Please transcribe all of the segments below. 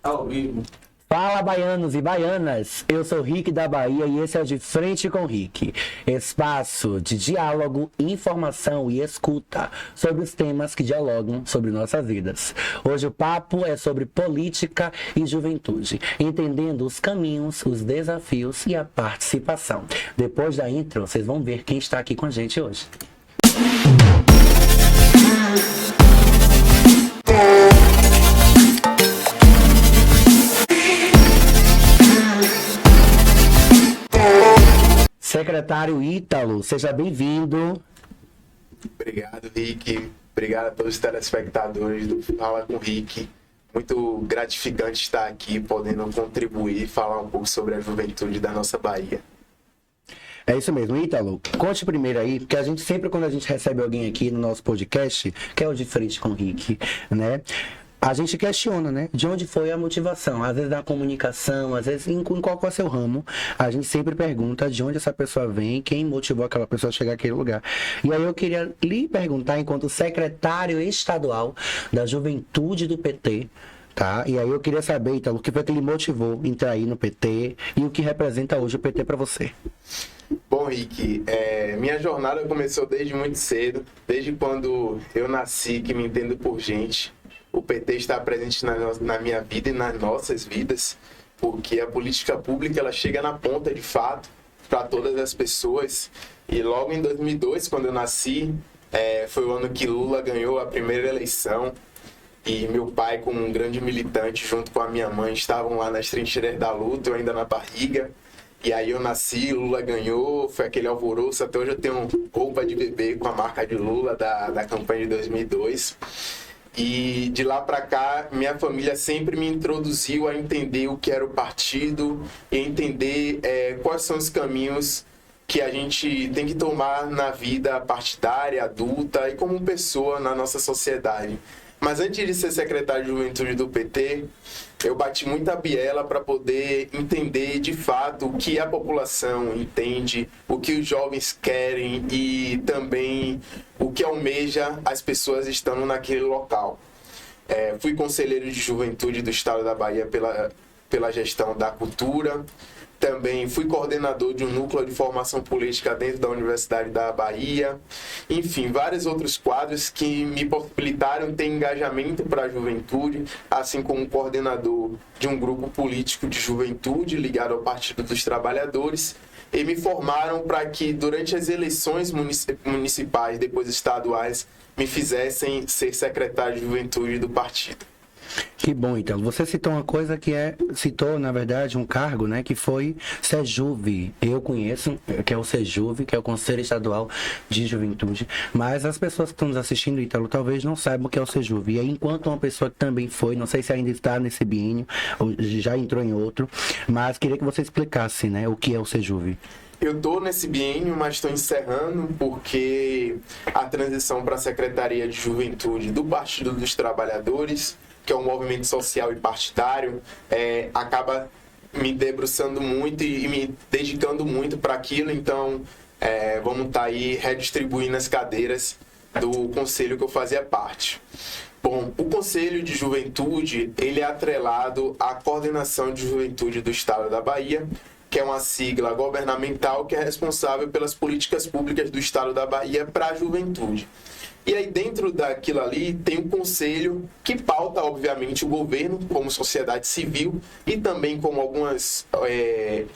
Ao vivo. Fala, baianos e baianas! Eu sou Rick da Bahia e esse é o De Frente com Rick, espaço de diálogo, informação e escuta sobre os temas que dialogam sobre nossas vidas. Hoje o papo é sobre política e juventude, entendendo os caminhos, os desafios e a participação. Depois da intro, vocês vão ver quem está aqui com a gente hoje. Secretário Ítalo, seja bem-vindo. Obrigado, Rick. Obrigado a todos os telespectadores do Fala com Rick. Muito gratificante estar aqui, podendo contribuir e falar um pouco sobre a juventude da nossa Bahia. É isso mesmo, Ítalo. Conte primeiro aí, porque a gente sempre, quando a gente recebe alguém aqui no nosso podcast, que é o De Frente com Rick, né? A gente questiona, né? De onde foi a motivação? Às vezes da comunicação, às vezes em qual é o seu ramo. A gente sempre pergunta de onde essa pessoa vem, quem motivou aquela pessoa a chegar àquele lugar. E aí eu queria lhe perguntar, enquanto secretário estadual da Juventude do PT, tá? E aí eu queria saber, então, o que foi que lhe motivou a entrar aí no PT e o que representa hoje o PT para você? Bom, Rick, minha jornada começou desde muito cedo, desde quando eu nasci, que me entendo por gente. O PT está presente na minha vida e nas nossas vidas, porque a política pública ela chega na ponta de fato para todas as pessoas. E logo em 2002, quando eu nasci, foi o ano que Lula ganhou a primeira eleição. E meu pai, como um grande militante, junto com a minha mãe, estavam lá nas trincheiras da luta, eu ainda na barriga. E aí eu nasci, Lula ganhou, foi aquele alvoroço. Até hoje eu tenho roupa de bebê com a marca de Lula da campanha de 2002. E de lá para cá, minha família sempre me introduziu a entender o que era o partido e entender quais são os caminhos que a gente tem que tomar na vida partidária, adulta e como pessoa na nossa sociedade. Mas antes de ser secretário de Juventude do PT, eu bati muita biela para poder entender de fato o que a população entende, o que os jovens querem e também o que almeja as pessoas estando naquele local. Fui conselheiro de juventude do estado da Bahia pela gestão da cultura. Também fui coordenador de um núcleo de formação política dentro da Universidade da Bahia. Enfim, vários outros quadros que me possibilitaram ter engajamento para a juventude, assim como coordenador de um grupo político de juventude ligado ao Partido dos Trabalhadores, e me formaram para que durante as eleições municipais, depois estaduais, me fizessem ser secretário de juventude do partido. Que bom, então. Você citou uma coisa citou, na verdade, um cargo, né, que foi Sejuve. Eu conheço, que é o Sejuve, que é o Conselho Estadual de Juventude, mas as pessoas que estão nos assistindo, Ítalo, talvez não saibam o que é o Sejuve. E aí, enquanto uma pessoa que também foi, não sei se ainda está nesse biênio, ou já entrou em outro, mas queria que você explicasse, né, o que é o Sejuve. Eu estou nesse biênio, mas estou encerrando porque a transição para a Secretaria de Juventude do Partido dos Trabalhadores, que é um movimento social e partidário, acaba me debruçando muito e me dedicando muito para aquilo. Então, vamos estar aí redistribuindo as cadeiras do conselho que eu fazia parte. Bom, o Conselho de Juventude, ele é atrelado à Coordenação de Juventude do Estado da Bahia, que é uma sigla governamental que é responsável pelas políticas públicas do Estado da Bahia para a juventude. E aí dentro daquilo ali tem um conselho que pauta, obviamente, o governo como sociedade civil e também como algumas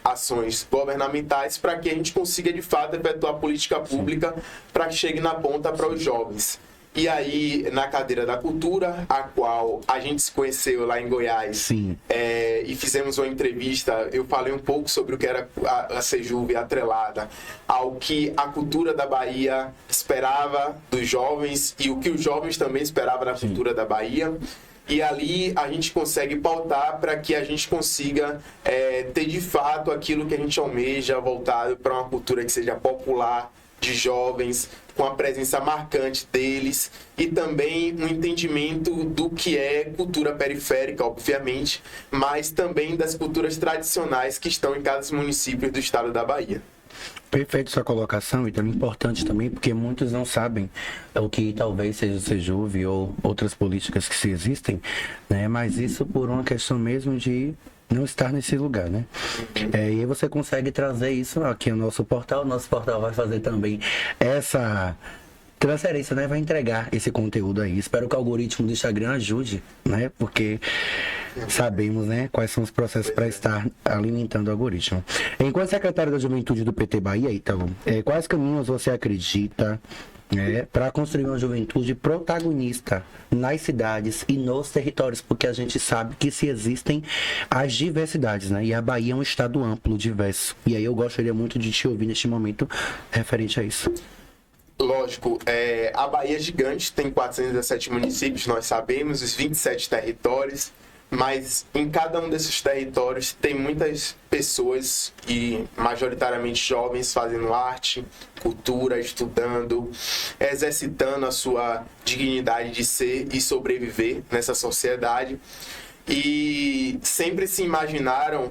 ações governamentais para que a gente consiga, de fato, efetuar política pública para que chegue na ponta para os jovens. E aí, na cadeira da cultura, a qual a gente se conheceu lá em Goiás. Sim. E fizemos uma entrevista, eu falei um pouco sobre o que era a Sejuve atrelada ao que a cultura da Bahia esperava dos jovens e o que os jovens também esperavam da cultura da Bahia. E ali a gente consegue pautar para que a gente consiga ter de fato aquilo que a gente almeja, voltado para uma cultura que seja popular, de jovens, com a presença marcante deles e também um entendimento do que é cultura periférica, obviamente, mas também das culturas tradicionais que estão em cada município do estado da Bahia. Perfeito sua colocação e também importante também, porque muitos não sabem o que talvez seja o Sejuve ou outras políticas que se existem, né? Mas isso por uma questão mesmo de não estar nesse lugar, né? E aí você consegue trazer isso aqui no nosso portal. Nosso portal vai fazer também essa transferência, né? Vai entregar esse conteúdo aí. Espero que o algoritmo do Instagram ajude, né? Porque sabemos, né, quais são os processos para estar alimentando o algoritmo. Enquanto secretário da Juventude do PT Bahia, Ítalo, quais caminhos você acredita para construir uma juventude protagonista nas cidades e nos territórios? Porque a gente sabe que se existem as diversidades, né? E a Bahia é um estado amplo, diverso. E aí eu gostaria muito de te ouvir neste momento referente a isso. Lógico, a Bahia é gigante, tem 417 municípios, nós sabemos, os 27 territórios, mas em cada um desses territórios tem muitas pessoas e majoritariamente jovens fazendo arte, cultura, estudando, exercitando a sua dignidade de ser e sobreviver nessa sociedade. E sempre se imaginaram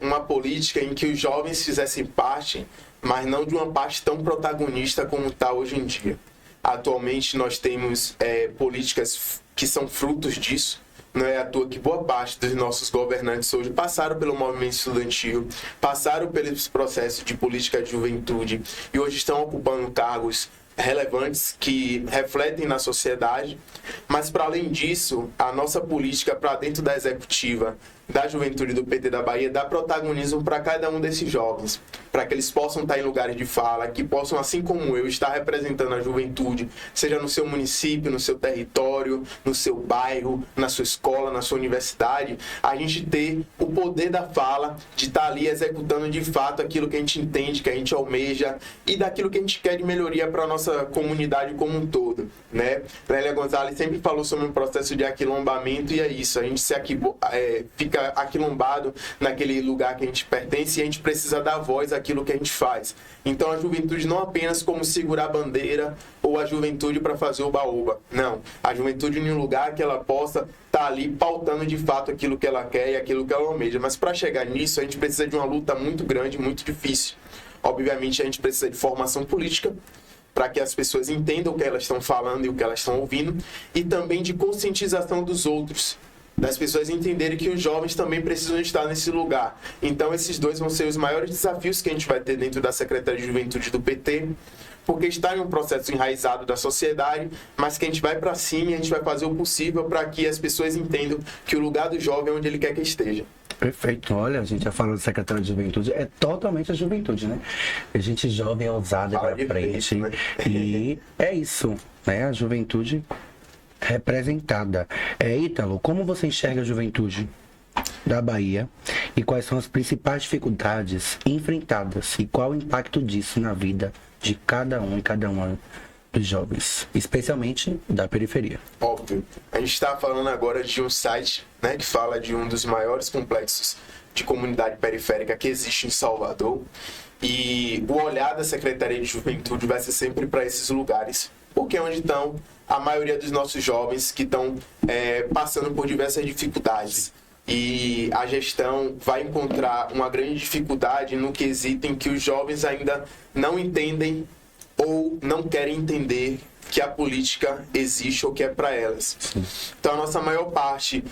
uma política em que os jovens fizessem parte, mas não de uma parte tão protagonista como está hoje em dia. Atualmente nós temos políticas que são frutos disso. Não é à toa que boa parte dos nossos governantes hoje passaram pelo movimento estudantil, passaram pelos processos de política de juventude e hoje estão ocupando cargos relevantes que refletem na sociedade. Mas, para além disso, a nossa política para dentro da executiva, da juventude do PT da Bahia, dá protagonismo para cada um desses jovens, para que eles possam estar em lugares de fala, que possam, assim como eu, estar representando a juventude, seja no seu município, no seu território, no seu bairro, na sua escola, na sua universidade, a gente ter o poder da fala, de estar ali executando de fato aquilo que a gente entende, que a gente almeja e daquilo que a gente quer de melhoria para a nossa comunidade como um todo, né? Lélia Gonzalez sempre falou sobre um processo de aquilombamento e é isso, a gente fica aquilombado naquele lugar que a gente pertence e a gente precisa dar voz àquilo que a gente faz. Então a juventude não apenas como segurar a bandeira ou a juventude para fazer o baúba, não. A juventude em um lugar que ela possa estar ali pautando de fato aquilo que ela quer e aquilo que ela almeja. Mas para chegar nisso a gente precisa de uma luta muito grande, muito difícil. Obviamente a gente precisa de formação política, para que as pessoas entendam o que elas estão falando e o que elas estão ouvindo, e também de conscientização dos outros, das pessoas entenderem que os jovens também precisam estar nesse lugar. Então esses dois vão ser os maiores desafios que a gente vai ter dentro da Secretaria de Juventude do PT, porque está em um processo enraizado da sociedade, mas que a gente vai para cima e a gente vai fazer o possível para que as pessoas entendam que o lugar do jovem é onde ele quer que esteja. Perfeito. Olha, a gente já falou do secretário de juventude, é totalmente a juventude, né? A gente jovem é ousado e para frente, né? E é isso, né? A juventude representada. Ítalo, como você enxerga a juventude da Bahia e quais são as principais dificuldades enfrentadas e qual o impacto disso na vida de cada um e cada uma dos jovens, especialmente da periferia? Óbvio. A gente está falando agora de um site, né, que fala de um dos maiores complexos de comunidade periférica que existe em Salvador, e o olhar da Secretaria de Juventude vai ser sempre para esses lugares, porque é onde estão a maioria dos nossos jovens que estão passando por diversas dificuldades. E a gestão vai encontrar uma grande dificuldade no quesito em que os jovens ainda não entendem ou não querem entender que a política existe ou que é para elas. Sim. Então a nossa maior parte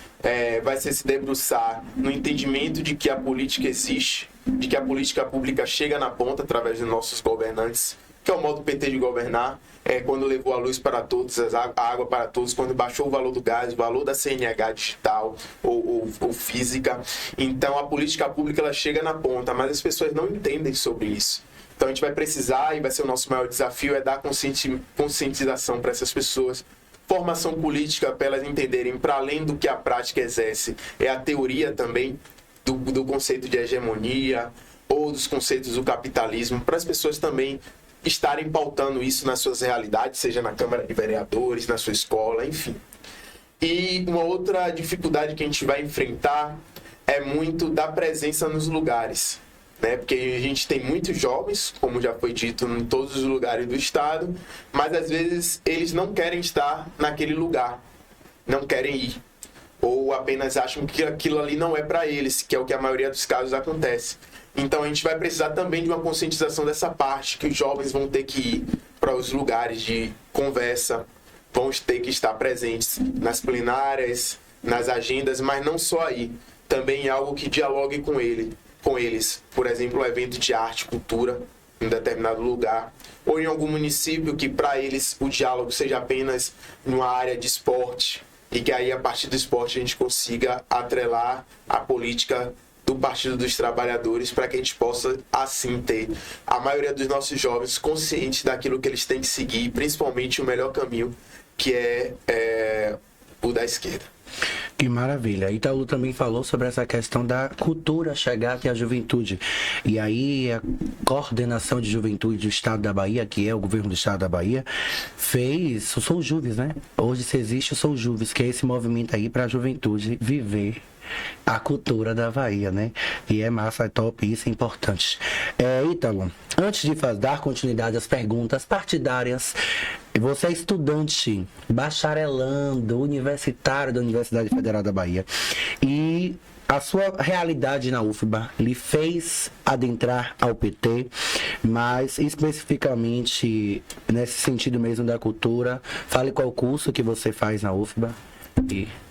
vai ser se debruçar no entendimento de que a política existe, de que a política pública chega na ponta através dos nossos governantes, que é o modo PT de governar, quando levou a luz para todos, a água para todos, quando baixou o valor do gás, o valor da CNH digital ou física. Então a política pública ela chega na ponta, mas as pessoas não entendem sobre isso. Então a gente vai precisar, e vai ser o nosso maior desafio, é dar conscientização para essas pessoas. Formação política para elas entenderem, para além do que a prática exerce, é a teoria também do conceito de hegemonia ou dos conceitos do capitalismo, para as pessoas também estarem pautando isso nas suas realidades, seja na Câmara de Vereadores, na sua escola, enfim. E uma outra dificuldade que a gente vai enfrentar é muito da presença nos lugares, né? Porque a gente tem muitos jovens, como já foi dito, em todos os lugares do estado, mas às vezes eles não querem estar naquele lugar, não querem ir, ou apenas acham que aquilo ali não é para eles, que é o que a maioria dos casos acontece. Então a gente vai precisar também de uma conscientização dessa parte, que os jovens vão ter que ir para os lugares de conversa, vão ter que estar presentes nas plenárias, nas agendas, mas não só aí, também algo que dialogue com eles. Por exemplo, um evento de arte, cultura, em um determinado lugar, ou em algum município que para eles o diálogo seja apenas numa área de esporte, e que aí a partir do esporte a gente consiga atrelar a política do Partido dos Trabalhadores, para que a gente possa assim ter a maioria dos nossos jovens conscientes daquilo que eles têm que seguir, principalmente o melhor caminho, que é o da esquerda. Que maravilha. Itaú também falou sobre essa questão da cultura chegar até a juventude. E aí a coordenação de juventude do Estado da Bahia, que é o governo do Estado da Bahia, fez o Sou Juves, né? Hoje se existe o Sou Juves, que é esse movimento aí para a juventude viver a cultura da Bahia, né? E é massa, é top, isso é importante. Ítalo, antes de dar continuidade às perguntas partidárias, você é estudante, bacharelando, universitário da Universidade Federal da Bahia, e a sua realidade na UFBA lhe fez adentrar ao PT, mas especificamente nesse sentido mesmo da cultura. Fale qual curso que você faz na UFBA.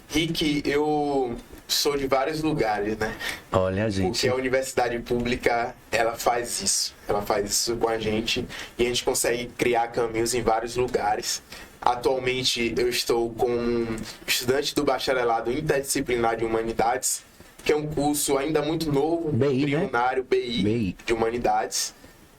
Rick, eu sou de vários lugares, né? Olha, gente. Porque a universidade pública, ela faz isso. Ela faz isso com a gente e a gente consegue criar caminhos em vários lugares. Atualmente, eu estou como estudante do bacharelado interdisciplinar de Humanidades, que é um curso ainda muito novo, BI, embrionário, né? BI de Humanidades.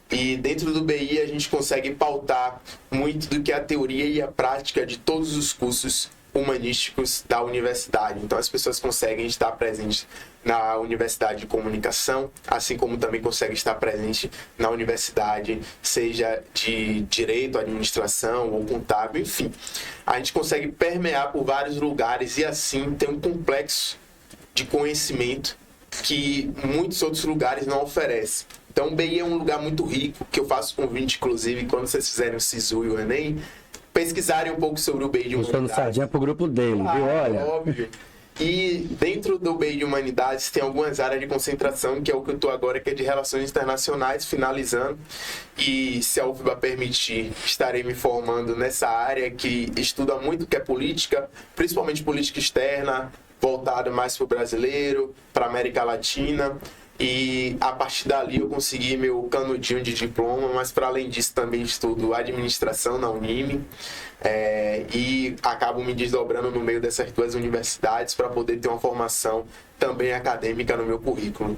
E dentro do BI, a gente consegue pautar muito do que é a teoria e a prática de todos os cursos humanísticos da universidade. Então as pessoas conseguem estar presentes na Universidade de Comunicação, assim como também conseguem estar presentes na universidade, seja de Direito, Administração ou Contábil, enfim. A gente consegue permear por vários lugares e assim ter um complexo de conhecimento que muitos outros lugares não oferecem. Então o BI é um lugar muito rico, que eu faço convite, inclusive, quando vocês fizerem o SISU e o Enem, pesquisarem um pouco sobre o BI de Humanidades. Puxando sardinha pro grupo dele, viu? Olha. Óbvio. E dentro do BI de Humanidades tem algumas áreas de concentração, que é o que eu estou agora, que é de Relações Internacionais, finalizando. E se a UFBA permitir, estarei me formando nessa área que estuda muito o que é política, principalmente política externa, voltada mais para o brasileiro, para a América Latina. E a partir dali eu consegui meu canudinho de diploma, mas para além disso também estudo administração na Unime, e acabo me desdobrando no meio dessas duas universidades para poder ter uma formação também acadêmica no meu currículo.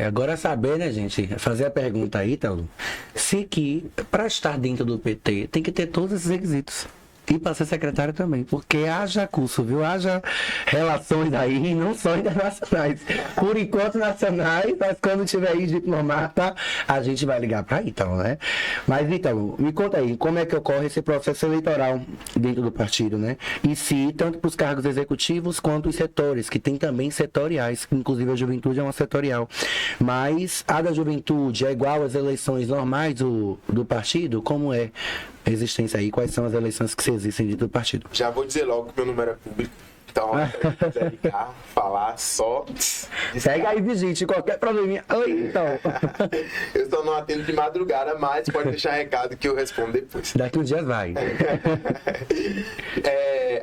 Agora saber, né, gente, fazer a pergunta aí, Ítalo, se que para estar dentro do PT tem que ter todos esses requisitos. E para ser secretário também, porque haja curso, viu? Haja relações aí, não só internacionais. Por enquanto nacionais, mas quando tiver aí diplomata, a gente vai ligar para Ítalo, né? Mas, Ítalo, me conta aí, como é que ocorre esse processo eleitoral dentro do partido, né? E se, tanto para os cargos executivos quanto os setores, que tem também setoriais, inclusive a juventude é uma setorial. Mas a da juventude é igual às eleições normais do partido? Como é a existência aí? Quais são as eleições que existem dentro do partido? Já vou dizer logo que meu número é público. Então, se quiser ligar, falar, só... Pega aí, vigente, qualquer probleminha. Oi, então. Eu só não atendo de madrugada, mas pode deixar recado que eu respondo depois. Daqui uns dias vai.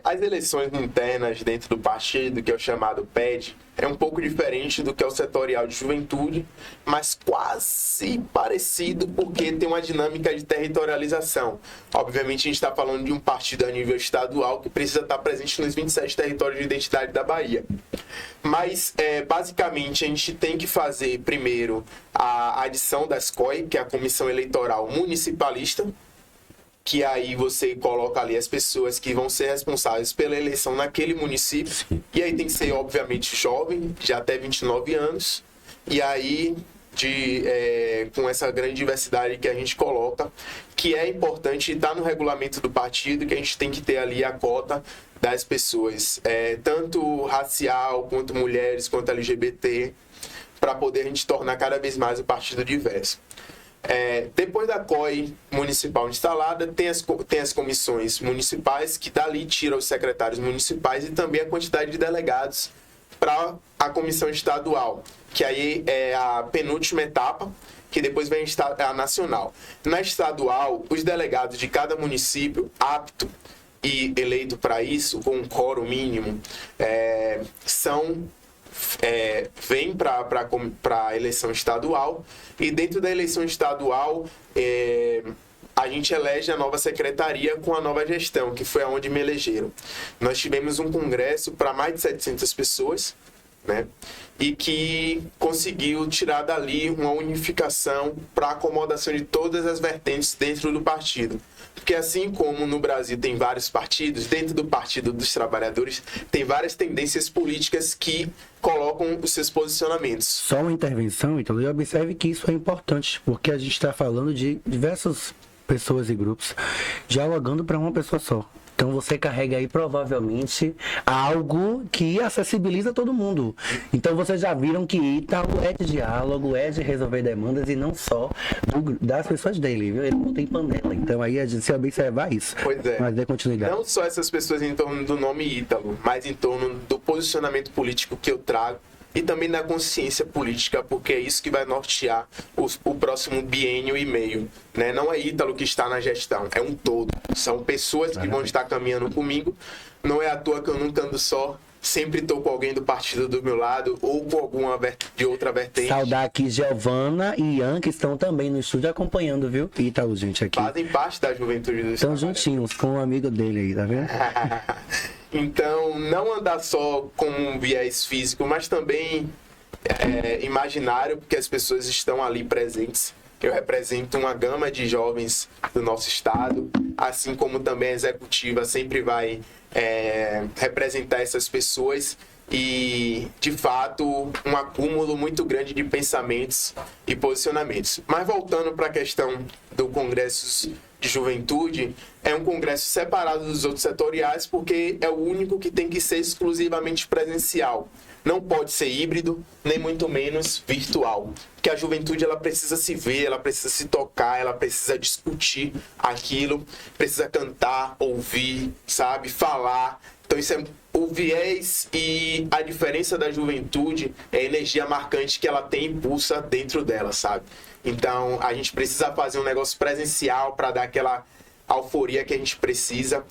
As eleições internas dentro do partido, que é o chamado PED, é um pouco diferente do que é o setorial de juventude, mas quase parecido porque tem uma dinâmica de territorialização. Obviamente a gente está falando de um partido a nível estadual que precisa estar presente nos 27 territórios de identidade da Bahia. Mas, basicamente, a gente tem que fazer primeiro a adição das COI, que é a Comissão Eleitoral Municipalista, que aí você coloca ali as pessoas que vão ser responsáveis pela eleição naquele município. Sim. E aí tem que ser, obviamente, jovem, de até 29 anos. E aí, com essa grande diversidade que a gente coloca, que é importante, está no regulamento do partido, que a gente tem que ter ali a cota das pessoas, tanto racial, quanto mulheres, quanto LGBT, para poder a gente tornar cada vez mais o partido diverso. Depois da COI municipal instalada, tem as comissões municipais, que dali tira os secretários municipais e também a quantidade de delegados para a comissão estadual, que aí é a penúltima etapa, que depois vem a nacional. Na estadual, os delegados de cada município apto e eleito para isso, com um quórum mínimo, vêm para a eleição estadual, e dentro da eleição estadual a gente elege a nova secretaria com a nova gestão, que foi aonde me elegeram. Nós tivemos um congresso para mais de 700 pessoas, né? E que conseguiu tirar dali uma unificação para a acomodação de todas as vertentes dentro do partido. Porque assim como no Brasil tem vários partidos, dentro do Partido dos Trabalhadores tem várias tendências políticas que colocam os seus posicionamentos. Só uma intervenção, então, e observe que isso é importante, porque a gente está falando de diversas pessoas e grupos dialogando para uma pessoa só. Então você carrega aí provavelmente algo que acessibiliza todo mundo. Então vocês já viram que Ítalo é de diálogo, é de resolver demandas e não só das pessoas dele, viu? Ele não tem panela. Então aí a gente se observar isso. Pois é. Mas dê continuidade. Não só essas pessoas em torno do nome Ítalo, mas em torno do posicionamento político que eu trago e também da consciência política, porque é isso que vai nortear o próximo biênio e meio. Né? Não é Ítalo que está na gestão, é um todo. São pessoas que vão estar caminhando comigo. Não é à toa que eu nunca ando só. Sempre estou com alguém do partido do meu lado ou com alguma de outra vertente. Saudar aqui Giovana e Ian, que estão também no estúdio acompanhando, viu? Ítalo, gente, aqui. Fazem parte da juventude do Estão juntinhos com um amigo dele aí, tá vendo? Então, não andar só com um viés físico, mas também imaginário, porque as pessoas estão ali presentes. Eu represento uma gama de jovens do nosso estado, assim como também a executiva sempre vai representar essas pessoas e, de fato, um acúmulo muito grande de pensamentos e posicionamentos. Mas voltando para a questão do Congresso de Juventude, é um congresso separado dos outros setoriais porque é o único que tem que ser exclusivamente presencial. Não pode ser híbrido, nem muito menos virtual. Porque a juventude ela precisa se ver, ela precisa se tocar, ela precisa discutir aquilo, precisa cantar, ouvir, sabe, falar. Então isso é o viés e a diferença da juventude é a energia marcante que ela tem e pulsa dentro dela, sabe? Então a gente precisa fazer um negócio presencial para dar aquela alforia que a gente precisa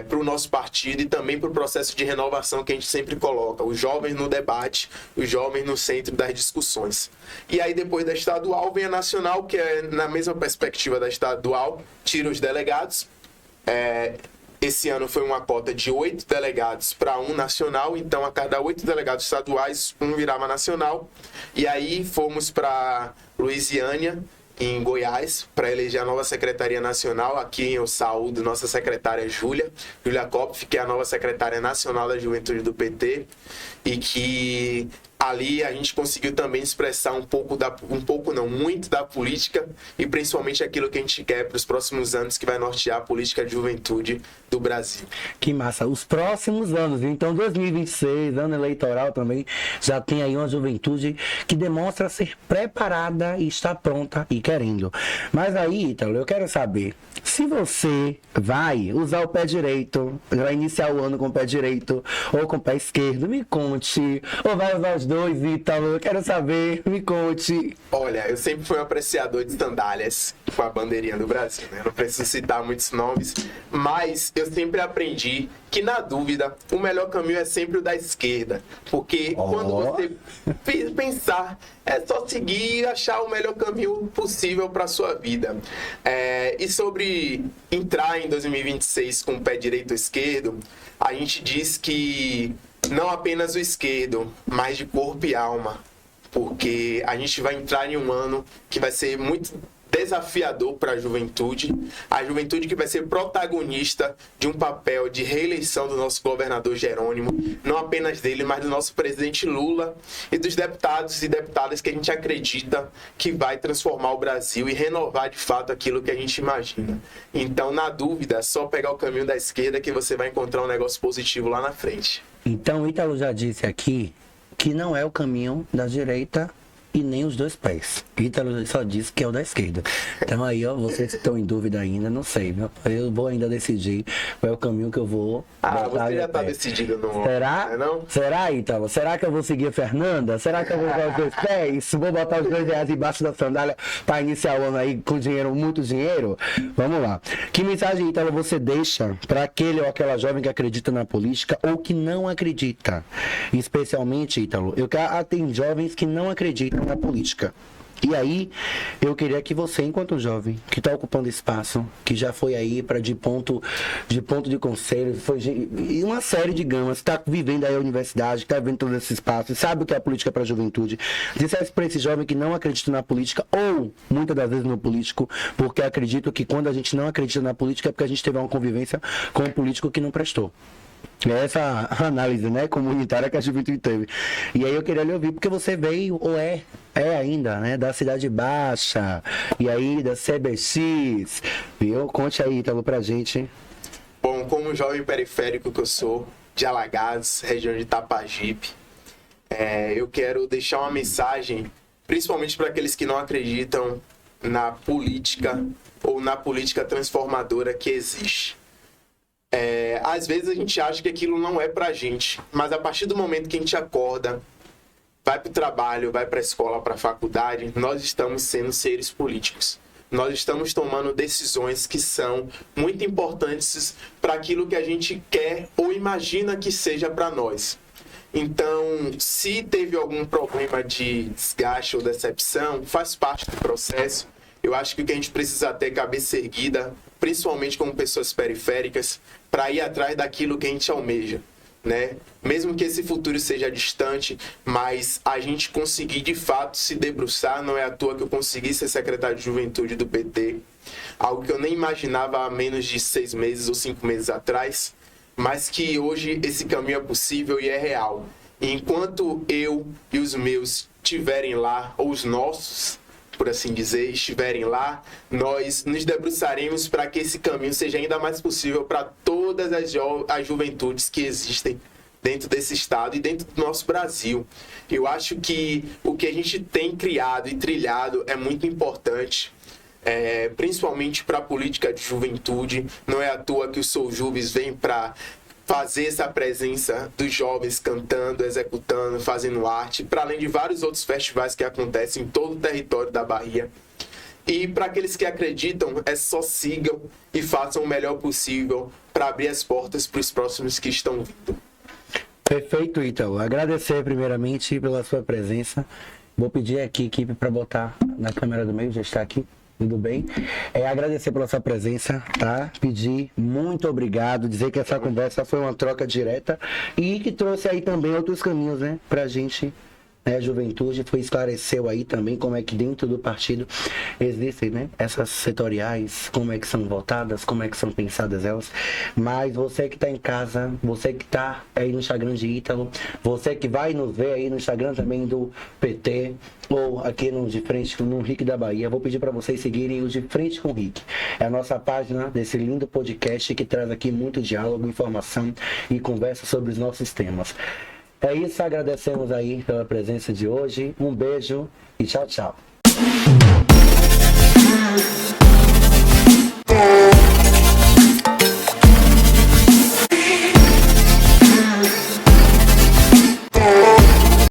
para o nosso partido e também para o processo de renovação que a gente sempre coloca. Os jovens no debate, os jovens no centro das discussões. E aí depois da estadual vem a nacional, que é na mesma perspectiva da estadual, tira os delegados. Esse ano foi uma cota de 8 delegados para um nacional, então a cada 8 delegados estaduais, um virava nacional. E aí fomos para Luisiânia, em Goiás, para eleger a nova Secretaria Nacional. Aqui eu saúdo nossa secretária Júlia Kopf, que é a nova Secretária Nacional da Juventude do PT, e que ali a gente conseguiu também expressar muito da política e principalmente aquilo que a gente quer para os próximos anos, que vai nortear a política de juventude do Brasil. Que massa. Os próximos anos, então 2026, ano eleitoral também, já tem aí uma juventude que demonstra ser preparada e está pronta e querendo. Mas aí, Ítalo, eu quero saber, se você vai usar o pé direito, vai iniciar o ano com o pé direito ou com o pé esquerdo, me conte. Ou vai usar os dois, Ítalo? Eu quero saber, me conte. Olha, eu sempre fui um apreciador de sandálias com a bandeirinha do Brasil, né? Eu não preciso citar muitos nomes, mas eu sempre aprendi que, na dúvida, o melhor caminho é sempre o da esquerda. Porque quando você pensar, é só seguir e achar o melhor caminho possível para a sua vida. E sobre entrar em 2026 com o pé direito ou esquerdo, a gente diz que não apenas o esquerdo, mas de corpo e alma. Porque a gente vai entrar em um ano que vai ser muito desafiador para a juventude que vai ser protagonista de um papel de reeleição do nosso governador Jerônimo, não apenas dele, mas do nosso presidente Lula e dos deputados e deputadas que a gente acredita que vai transformar o Brasil e renovar de fato aquilo que a gente imagina. Então, na dúvida, é só pegar o caminho da esquerda que você vai encontrar um negócio positivo lá na frente. Então, o Ítalo já disse aqui que não é o caminho da direita e nem os dois pés. Ítalo só disse que é o da esquerda. Então aí, ó, vocês que estão em dúvida ainda, não sei, viu? Eu vou ainda decidir qual é o caminho que eu vou. Você já tá decidido no... Será? Não? Será, Ítalo? Será que eu vou seguir a Fernanda? Será que eu vou usar os dois pés? Vou botar os R$2 embaixo da sandália para iniciar o ano aí com dinheiro, muito dinheiro? Vamos lá. Que mensagem, Ítalo, você deixa para aquele ou aquela jovem que acredita na política ou que não acredita? Especialmente, Ítalo, tem jovens que não acreditam na política. E aí, eu queria que você, enquanto jovem, que está ocupando espaço, que já foi aí para de ponto de conselho, e uma série de gamas, está vivendo aí a universidade, está vivendo todo esse espaço, sabe o que é a política para a juventude, dissesse para esse jovem que não acredita na política, ou muitas das vezes no político, porque acredito que quando a gente não acredita na política é porque a gente teve uma convivência com um político que não prestou. Essa análise, né, comunitária que a juventude teve. E aí eu queria lhe ouvir, porque você veio, ou é ainda, né, da Cidade Baixa, e aí da CBX, viu? Conte aí, Ítalo, pra gente. Bom, como jovem periférico que eu sou, de Alagados, região de Itapajipe, eu quero deixar uma mensagem, principalmente para aqueles que não acreditam na política, ou na política transformadora que existe. Às vezes a gente acha que aquilo não é pra gente, mas a partir do momento que a gente acorda, vai pro trabalho, vai pra escola, pra faculdade, nós estamos sendo seres políticos. Nós estamos tomando decisões que são muito importantes para aquilo que a gente quer ou imagina que seja para nós. Então, se teve algum problema de desgaste ou decepção, faz parte do processo. Eu acho que o que a gente precisa ter é cabeça erguida, principalmente como pessoas periféricas, para ir atrás daquilo que a gente almeja, né? Mesmo que esse futuro seja distante, mas a gente conseguir de fato se debruçar, não é à toa que eu consegui ser secretário de juventude do PT, algo que eu nem imaginava há menos de 6 meses ou 5 meses atrás, mas que hoje esse caminho é possível e é real. E enquanto eu e os meus estiverem lá, ou os nossos, por assim dizer, estiverem lá, nós nos debruçaremos para que esse caminho seja ainda mais possível para todas as juventudes que existem dentro desse estado e dentro do nosso Brasil. Eu acho que o que a gente tem criado e trilhado é muito importante, principalmente para a política de juventude. Não é à toa que o Soujubes vem para fazer essa presença dos jovens cantando, executando, fazendo arte, para além de vários outros festivais que acontecem em todo o território da Bahia. E para aqueles que acreditam, só sigam e façam o melhor possível para abrir as portas para os próximos que estão vindo. Perfeito, Ítalo. Agradecer primeiramente pela sua presença. Vou pedir aqui, equipe, para botar na câmera do meio, já está aqui. Tudo bem? Agradecer pela sua presença, tá? Pedir muito obrigado, dizer que essa conversa foi uma troca direta e que trouxe aí também outros caminhos, né? Pra gente, né? Juventude, esclareceu aí também como é que dentro do partido existem, né? Essas setoriais, como é que são votadas, como é que são pensadas elas. Mas você que tá em casa, você que tá aí no Instagram de Ítalo, você que vai nos ver aí no Instagram também do PT, ou aqui no De Frente no Rick da Bahia, vou pedir para vocês seguirem o De Frente com o Rick. É a nossa página desse lindo podcast que traz aqui muito diálogo, informação e conversa sobre os nossos temas. É isso, agradecemos aí pela presença de hoje. Um beijo e tchau, tchau.